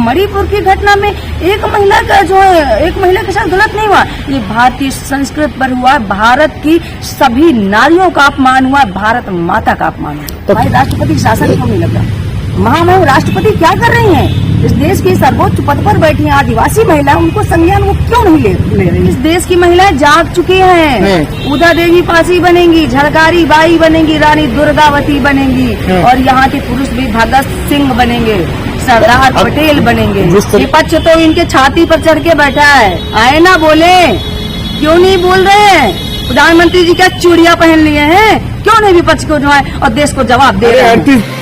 मणिपुर की घटना में एक महिला का जो है, एक महिला के साथ गलत नहीं हुआ, ये भारतीय संस्कृति पर हुआ, भारत की सभी नारियों का अपमान हुआ, भारत माता का अपमान हुआ। भाई राष्ट्रपति शासन क्यों नहीं लग रहा? महामहिम राष्ट्रपति क्या कर रही हैं? इस देश की सर्वोच्च पद पर बैठी हैं आदिवासी महिला, उनको संज्ञान वो क्यों नहीं ले रही? इस देश की महिलाएं जाग चुकी हैं। उदा देवी पासी बनेंगी, झलकारी बाई बनेंगी, रानी दुर्गावती बनेंगी, और यहाँ के पुरुष भी भगत सिंह बनेंगे, सरदार पटेल बनेंगे। विपक्ष तो इनके छाती पर चढ़ के बैठा है, आए ना बोले, क्यों नहीं बोल रहे हैं? प्रधानमंत्री जी क्या चूड़ियां पहन लिए हैं? क्यों नहीं विपक्ष को जो है और देश को जवाब दे रहे हैं?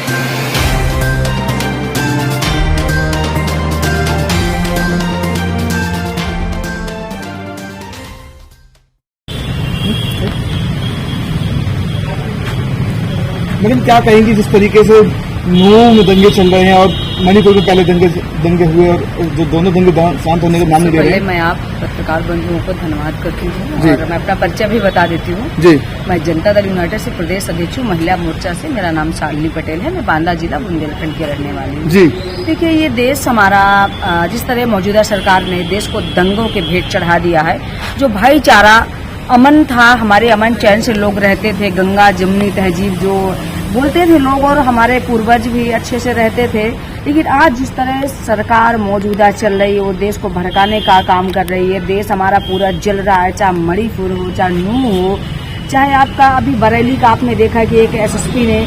मैडम क्या कहेंगी जिस तरीके से नूह में दंगे चल रहे हैं और मणिपुर में पहले दंगे हुए और जो दोनों दंगे शांत होने का नाम नहीं ले रहे हैं? मैं आप पत्रकार बंधुओं को धन्यवाद करती हूँ और मैं अपना परिचय भी बता देती हूँ जी। मैं जनता दल यूनाइटेड से प्रदेश अध्यक्ष हूँ, महिला मोर्चा से। मेरा नाम शालिनी पटेल है, मैं बांदा जिला बुंदेलखंड की रहने वाली हूँ जी। देखिए, ये देश हमारा जिस तरह मौजूदा सरकार ने देश को दंगों के भेंट चढ़ा दिया है, जो भाईचारा अमन था, हमारे अमन चैन से लोग रहते थे, गंगा जमुनी तहजीब जो बोलते थे लोग, और हमारे पूर्वज भी अच्छे से रहते थे। लेकिन आज जिस तरह सरकार मौजूदा चल रही है, वो देश को भड़काने का काम कर रही है। देश हमारा पूरा जल रहा है, चाहे मणिपुर हो, चाहे नूह हो, चाहे आपका अभी बरेली का आपने देखा कि एक एसएसपी ने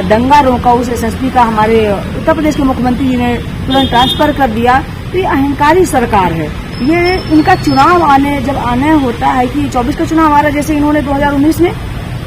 दंगा रोका, उस एसएसपी का हमारे उत्तर प्रदेश के मुख्यमंत्री जी ने तुरंत ट्रांसफर कर दिया। तो ये अहंकारी सरकार है। ये इनका चुनाव जब आने होता है कि 24 का चुनाव आ रहा है, जैसे इन्होंने 2019 में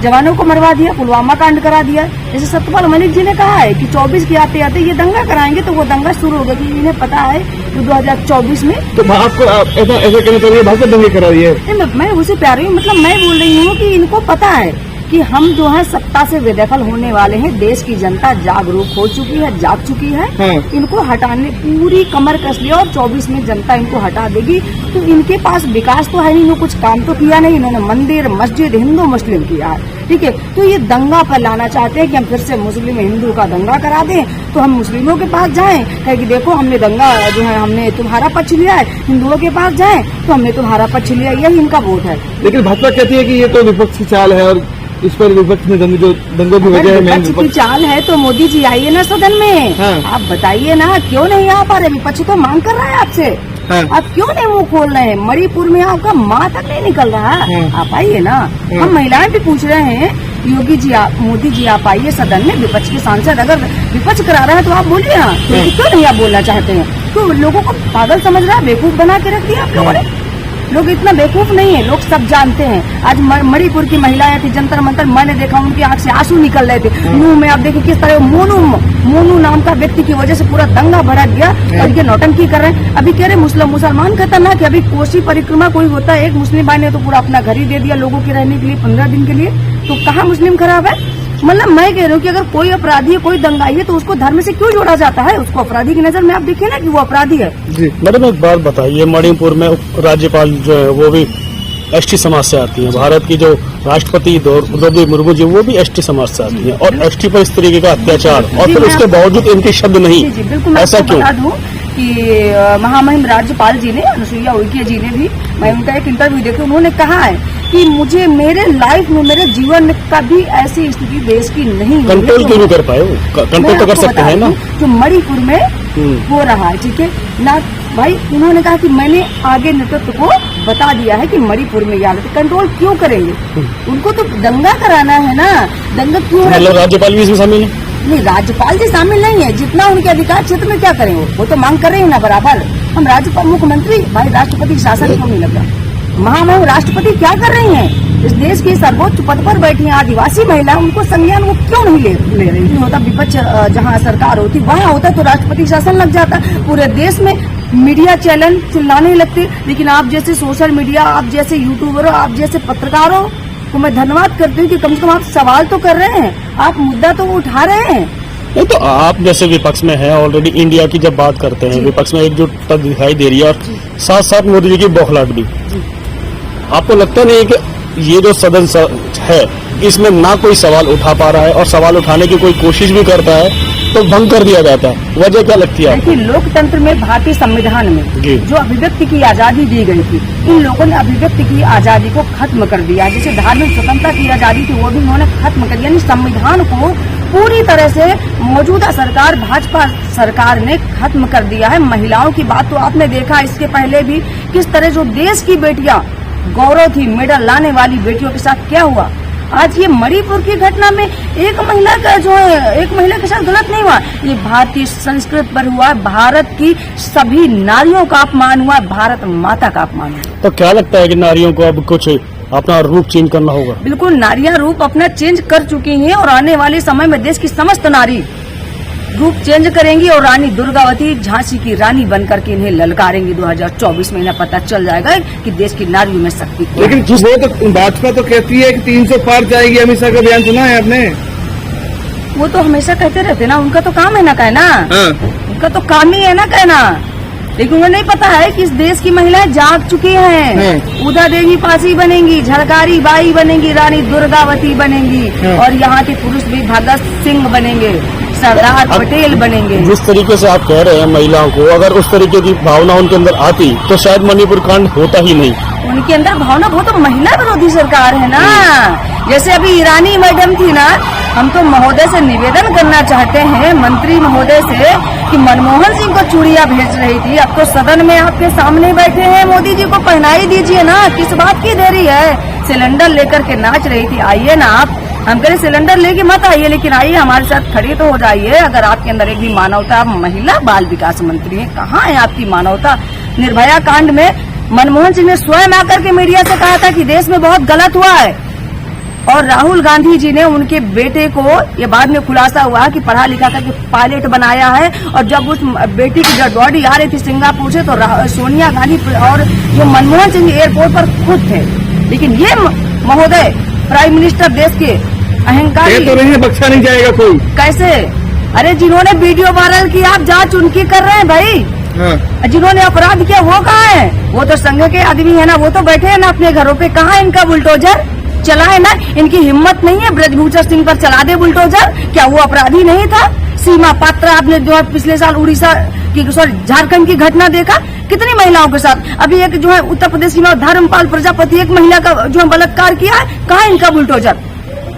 जवानों को मरवा दिया, पुलवामा कांड करा दिया। जैसे सत्यपाल मलिक जी ने कहा है कि 24 के आते आते ये दंगा कराएंगे, तो वो दंगा शुरू होगा, कि इन्हें पता है कि 2024 में। तो आपको ऐसा कहना चाहिए भाजपा दंगे करा रही है? मैं उसे प्यार रही हूँ, मतलब मैं बोल रही हूँ कि इनको पता है कि हम जो है सत्ता से बेदखल होने वाले हैं। देश की जनता जागरूक हो चुकी है, जाग चुकी है। इनको हटाने पूरी कमर कस लिया और 24 में जनता इनको हटा देगी। तो इनके पास विकास तो है नहीं, कुछ काम तो किया नहीं इन्होंने। मंदिर मस्जिद हिंदू मुस्लिम किया है, ठीक है। तो ये दंगा फैलाना चाहते हैं कि हम फिर से मुस्लिम हिंदू का दंगा करा दें, तो हम मुस्लिमों के पास जाएं, कहे कि देखो हमने दंगा जो है हमने तुम्हारा पक्ष लिया है। हिंदुओं के पास जाएं तो हमने तुम्हारा पक्ष लिया, यही इनका वोट है। लेकिन भाजपा कहती है कि ये तो विपक्ष की चाल है और इस पर विपक्ष में दंगों की वजह है। विपक्ष की चाल है तो मोदी जी आइए ना सदन में। आप बताइए ना क्यों नहीं आ पा रहे? विपक्ष तो मांग कर रहा है आपसे, आप क्यों नहीं मुंह खोल रहे हैं? मणिपुर में आपका माँ तक नहीं निकल रहा है, आप आइए ना। हम महिलाएं भी पूछ रहे हैं, योगी जी मोदी जी आप आइए सदन में। विपक्ष के सांसद अगर विपक्ष करा रहा है तो आप बोलिए ना, क्यों नहीं आप बोलना चाहते हैं? तो लोगों को पागल समझ रहा है, बेवकूफ बना के रख दिया आप लोगों ने। लोग इतना बेवकूफ नहीं है, लोग सब जानते हैं। आज मणिपुर की महिलाएं थी जंतर मंतर, मैंने देखा उनकी आंख से आंसू निकल रहे थे। मुंह में आप देखिए किस तरह मोनू नाम का व्यक्ति की वजह से पूरा दंगा भड़क गया और ये नौटंकी कर रहे हैं। अभी कह रहे मुसलमान खतरनाक है। अभी कोसी परिक्रमा कोई होता है, एक मुस्लिम भाई ने तो पूरा अपना घर ही दे दिया लोगों के रहने के लिए 15 दिन के लिए। तो कहाँ मुस्लिम खराब है? मतलब मैं कह रही हूँ कि अगर कोई अपराधी है, कोई दंगाई है, तो उसको धर्म से क्यों जोड़ा जाता है? उसको अपराधी की नजर में आप देखिए ना कि वो अपराधी है। जी मैडम, एक बात बताइए, मणिपुर में राज्यपाल जो है वो भी एसटी समाज से आती है। भारत की जो राष्ट्रपति द्रौपदी मुर्मू जी वो भी एसटी समाज से आती है, और एसटी पर इस तरीके का अत्याचार, और फिर उसके बावजूद इनके शब्द नहीं। बिल्कुल, ऐसा क्यों? बता दूं कि महामहिम राज्यपाल जी ने, अनुसुईया उइके जी ने भी, मैं उनका एक इंटरव्यू देखी, उन्होंने कहा है कि मुझे मेरे लाइफ में, मेरे जीवन में कभी ऐसी स्थिति देश की नहीं हुई। कंट्रोल क्यों नहीं कर पाए? कंट्रोल तो कर सकते हैं ना। जो मणिपुर में हो रहा है, ठीक है ना भाई, उन्होंने कहा कि मैंने आगे नेतृत्व को बता दिया है कि मणिपुर में ये हालत। कंट्रोल क्यों करेंगे? उनको तो दंगा कराना है ना। दंगा क्यों? मतलब राज्यपाल भी इसमें शामिल है? नहीं, राज्यपाल जी शामिल नहीं है। जितना उनके अधिकार क्षेत्र में क्या करें, वो तो मांग कर रहे हैं ना बराबर। हम राज्यपाल मुख्यमंत्री, भाई राष्ट्रपति शासन क्यों नहीं लग रहा? महामहिम राष्ट्रपति क्या कर रही हैं? इस देश की सर्वोच्च पद पर बैठी हैं आदिवासी महिला, उनको संज्ञान वो क्यों नहीं ले रही? होता विपक्ष जहाँ सरकार होती वहाँ होता तो राष्ट्रपति शासन लग जाता। पूरे देश में मीडिया चैनल चिल्लाने लगते। लेकिन आप जैसे सोशल मीडिया, आप जैसे यूट्यूबरों, आप जैसे पत्रकारों को मैं धन्यवाद करती हूँ कि कम से कम आप सवाल तो कर रहे हैं, आप मुद्दा तो उठा रहे हैं। नहीं तो आप जैसे विपक्ष में हैं, ऑलरेडी इंडिया की जब बात करते हैं, विपक्ष में एकजुटता दिखाई दे रही है, और साथ साथ मोदी जी की बौखलाहट भी। आपको लगता नहीं कि ये जो सदन है इसमें ना कोई सवाल उठा पा रहा है, और सवाल उठाने की कोई कोशिश भी करता है तो भंग कर दिया जाता है, वजह क्या लगती है? देखिए, लोकतंत्र में, भारतीय संविधान में जी। जो अभिव्यक्ति की आजादी दी गई थी, इन लोगों ने अभिव्यक्ति की आजादी को खत्म कर दिया। जैसे धार्मिक स्वतंत्रता की आजादी थी, वो भी उन्होंने खत्म कर दिया। यानी संविधान को पूरी तरह से मौजूदा सरकार, भाजपा सरकार ने खत्म कर दिया है। महिलाओं की बात तो आपने देखा इसके पहले भी, किस तरह जो देश की बेटियां गौरव थी, मेडल लाने वाली बेटियों के साथ क्या हुआ। आज ये मणिपुर की घटना में एक महिला का जो है, एक महिला के साथ गलत नहीं हुआ, ये भारतीय संस्कृति पर हुआ, भारत की सभी नारियों का अपमान हुआ, भारत माता का अपमान हुआ। तो क्या लगता है कि नारियों को अब कुछ अपना रूप चेंज करना होगा? बिल्कुल, नारियां रूप अपना चेंज कर चुकी हैं और आने वाले समय में देश की समस्त नारी रूप चेंज करेंगी और रानी दुर्गावती, झांसी की रानी बनकर के इन्हें ललकारेंगी। 2024 में इन्हें पता चल जाएगा कि देश की नारियों में शक्ति क्या है। लेकिन वो तो भाजपा तो कहती है कि 300 पार जाएगी, अमित शाह का बयान सुना है आपने? वो तो हमेशा कहते रहते ना, उनका तो काम है ना कहना, उनका तो काम ही है ना कहना। लेकिन उन्हें नहीं पता है कि इस देश की महिलाएं जाग चुकी हैं। उदा देवी पासी बनेंगी, झलकारी बाई बनेंगी, रानी दुर्गावती बनेंगी और यहाँ के पुरुष भी भगत सिंह बनेंगे, सरदार पटेल बनेंगे। जिस तरीके से आप कह रहे हैं महिलाओं को, अगर उस तरीके की भावना उनके अंदर आती तो शायद मणिपुर कांड होता ही नहीं। उनके अंदर भावना, वो तो महिला विरोधी सरकार है ना। जैसे अभी ईरानी मैडम थी ना, हम तो महोदय से निवेदन करना चाहते हैं, मंत्री महोदय से, कि मनमोहन सिंह को चूड़ियां भेज रही थी, अब तो सदन में आपके सामने बैठे हैं, मोदी जी को पहनाई दीजिए ना, किस बात की देरी है। सिलेंडर लेकर के नाच रही थी, आइए ना आप, हम कह रहे सिलेंडर लेके मत आइए, लेकिन आइए हमारे साथ खड़े तो हो जाइए। अगर आपके अंदर एक भी मानवता, आप महिला बाल विकास मंत्री हैं, कहाँ है आपकी मानवता? निर्भया कांड में मनमोहन सिंह ने स्वयं आकर के मीडिया से कहा था कि देश में बहुत गलत हुआ है, और राहुल गांधी जी ने उनके बेटे को, ये बाद में खुलासा हुआ कि पढ़ा लिखा करके पायलट बनाया है। और जब उस बेटी की जब बॉडी आ रही थी सिंगापुर से, तो सोनिया गांधी और जो मनमोहन सिंह एयरपोर्ट पर खुद थे। लेकिन ये महोदय प्राइम मिनिस्टर देश के अहंकार तो नहीं, बख्शा नहीं जाएगा कोई। कैसे? अरे जिन्होंने वीडियो वायरल किया, आप जांच उनकी कर रहे हैं भाई। जिन्होंने अपराध किया वो कहाँ है? वो तो संघ के आदमी है ना, वो तो बैठे हैं ना अपने घरों पे। कहाँ है इनका बुलडोजर? चला है ना, इनकी हिम्मत नहीं है ब्रजभूषण सिंह पर चला दे बुलडोजर। क्या वो अपराधी नहीं था? सीमा पात्रा, आपने जो है पिछले साल उड़ीसा की, सॉरी झारखंड की घटना देखा, कितनी महिलाओं के साथ। अभी एक जो है उत्तर प्रदेश की धर्मपाल प्रजापति, एक महिला का जो है बलात्कार किया है, कहाँ इनका बुलडोजर?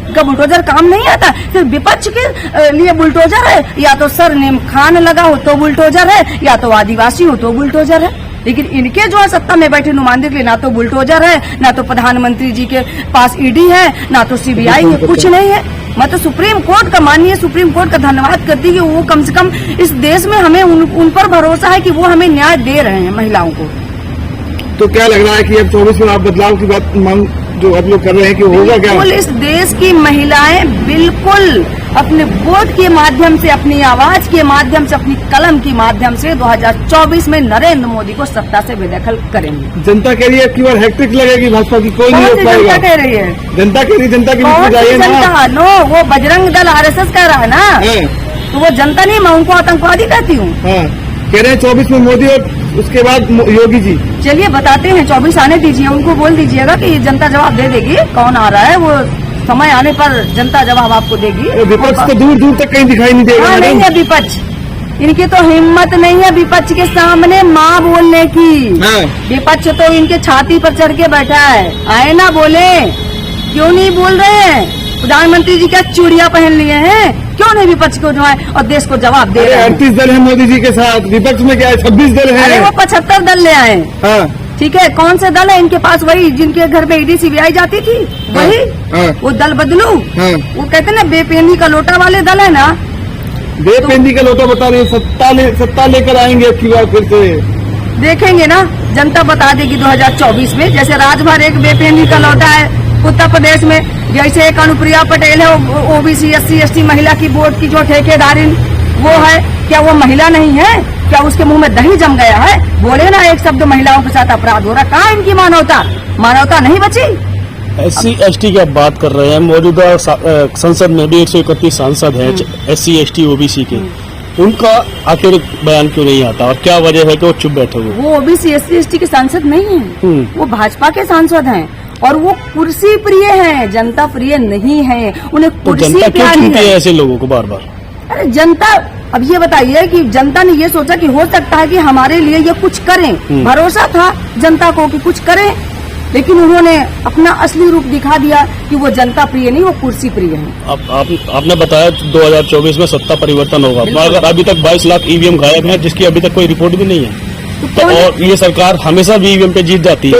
इनका बुलडोजर काम नहीं आता। फिर विपक्ष के लिए बुलडोजर है, या तो सरनेम खान लगा हो तो बुलडोजर है, या तो आदिवासी हो तो बुलडोजर है। लेकिन इनके जो है सत्ता में बैठे नुमाइंदे के लिए ना तो बुलडोजर है, ना तो प्रधानमंत्री जी के पास ईडी है, ना तो सीबीआई है, कुछ नहीं है। मैं तो सुप्रीम कोर्ट का, माननीय सुप्रीम कोर्ट का धन्यवाद करती कि वो कम से कम इस देश में हमें उन पर भरोसा है कि वो हमें न्याय दे रहे हैं महिलाओं को। तो क्या लग रहा है कि अब 24 में आप बदलाव की बात मांग जो आप लोग कर रहे हैं कि होगा क्या? बिल्कुल, इस देश की महिलाएं बिल्कुल अपने वोट के माध्यम से, अपनी आवाज के माध्यम से, अपनी कलम के माध्यम से 2024 में नरेंद्र मोदी को सत्ता से बेदखल करेंगे। जनता कह रही है कि बार हैट्रिक लगेगी भाजपा की, कोई नहीं रोक पाएगा। जनता कह रही है, जनता कह रही है, जनता की बीच में जाइए ना। जनता? नो, वो बजरंग दल आरएसएस कह रहा है ना, तो वो जनता नहीं, मैं उनको आतंकवादी कहती हूँ। कह रहे हैं 24 में मोदी और उसके बाद योगी जी। चलिए बताते हैं, 24 आने दीजिए, उनको बोल दीजिएगा कि जनता जवाब दे देगी कौन आ रहा है। वो समय आने पर जनता जवाब आपको देगी। विपक्ष तो दूर दूर तक कहीं दिखाई नहीं देगा। नहीं है विपक्ष, इनकी तो हिम्मत नहीं है विपक्ष के सामने माँ बोलने की। विपक्ष तो इनके छाती पर चढ़ के बैठा है, आए ना बोले, क्यों नहीं बोल रहे हैं? प्रधानमंत्री जी क्या चूड़ियां पहन लिए हैं? क्यों नहीं विपक्ष को जो है और देश को जवाब दे रहे हैं? 38 दल है मोदी जी के साथ, विपक्ष में क्या है 26 दल है। अरे वो 75 दल ले आए। ठीक है, कौन से दल है इनके पास? वही जिनके घर में ईडी सीबीआई जाती थी, वही। वो दल बदलू, वो कहते ना बेपेंदी का लोटा वाले दल है ना। बेपेंदी का लोटा बता रही है, सत्ता लेकर आएंगे अब की बार फिर से। देखेंगे ना, जनता बता देगी 2024 में। जैसे राजभर एक बेपेंदी का लोटा है उत्तर प्रदेश में, जैसे एक अनुप्रिया पटेल है, ओबीसी SC ST महिला की बोर्ड की जो ठेकेदारिन वो है, क्या वो महिला नहीं है? क्या उसके मुंह में दही जम गया है? बोले ना एक शब्द महिलाओं के साथ अपराध हो रहा। कहाँ इनकी मानवता? मानवता नहीं बची। SC ST की आप बात कर रहे हैं, मौजूदा संसद में भी 131 सांसद हैं SC ST OBC के, उनका आखिर बयान क्यों नहीं आता और क्या वजह है कि वो चुप बैठे हुए? वो OBC SC ST के सांसद नहीं है, वो भाजपा के सांसद हैं और वो कुर्सी प्रिय हैं, जनता प्रिय नहीं है। उन्हें तो कुर्सी जनता क्यों प्यारी चुनती है। है ऐसे लोगों को बार बार? अरे जनता, अब ये बताइए कि जनता ने ये सोचा कि हो सकता है कि हमारे लिए ये कुछ करें, भरोसा था जनता को कि कुछ करें, लेकिन उन्होंने अपना असली रूप दिखा दिया कि वो जनता प्रिय नहीं, वो कुर्सी प्रिय है। आपने बताया 2024 में सत्ता परिवर्तन होगा, मगर अभी तक 22 लाख ईवीएम गायब हैं, जिसकी अभी तक कोई रिपोर्ट भी नहीं है। तो और ये सरकार हमेशा भी ईवीएम पे जीत जाती है,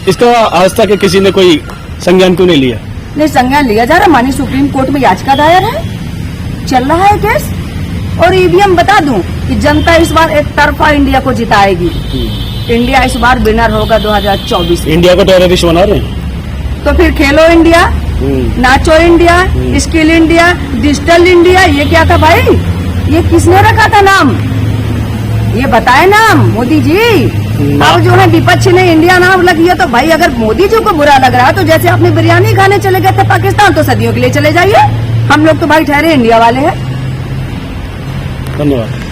इसका आज तक किसी ने कोई संज्ञान क्यों नहीं लिया? नहीं, संज्ञान लिया जा रहा, माननीय सुप्रीम कोर्ट में याचिका दायर है, चल रहा है केस। और ईवीएम बता दूं कि जनता इस बार एक तरफा इंडिया को जिताएगी। इंडिया इस बार विनर होगा 2024। इंडिया को टेररिस्ट बना रहे हैं, तो फिर खेलो इंडिया, नाचो India, skill India, digital India, ये क्या था भाई? ये किसने रखा था नाम? ये बताए नाम मोदी जी। अब जो है विपक्ष ने इंडिया नाम रख लिया, तो भाई अगर मोदी जी को बुरा लग रहा है तो जैसे आपने बिरयानी खाने चले गए थे पाकिस्तान, तो सदियों के लिए चले जाइए। हम लोग तो भाई ठहरे इंडिया वाले हैं। धन्यवाद।